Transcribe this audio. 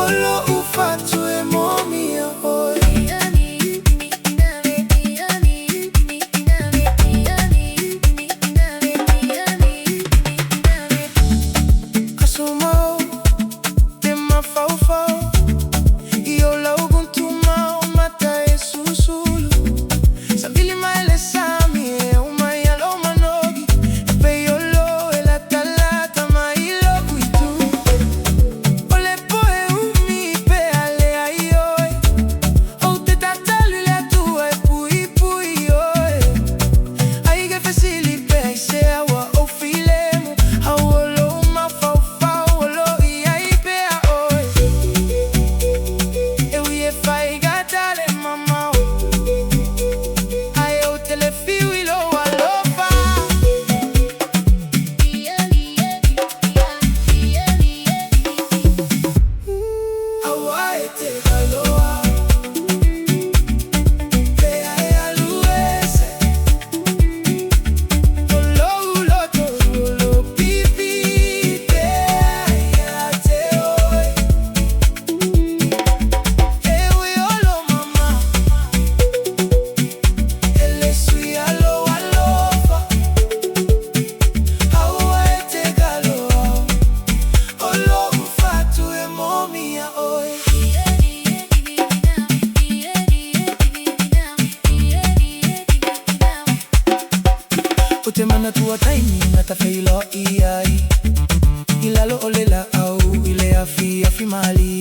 Olo ufatu e momia oi. Asumo te mafaufau iyo laugun tumau mata e susulu. Sabili maele sami e umaya lo manogi. Peyolo e la talata mailo kuitu. Ole poe umi pe ale aioi. O te tatalu le tua e pui pui oi. Aige fesili pe ai se awa o filemu. Hauolo mafaufau olo iai pe a oi. Eu ie fai gatale mamau. Ai o telefiu i lo alofa. Awa e te galoa. Pe ai aluese. Olo ulo tolu olo pipi. Pe ai a te oi. Eu e olo mama. Ele sui alo alofa. Awa e te galoa. Olo ufatu e momia oi. O te mana tua taimi ngata feilo iai. Ilalo o lela au ile afi afi mali.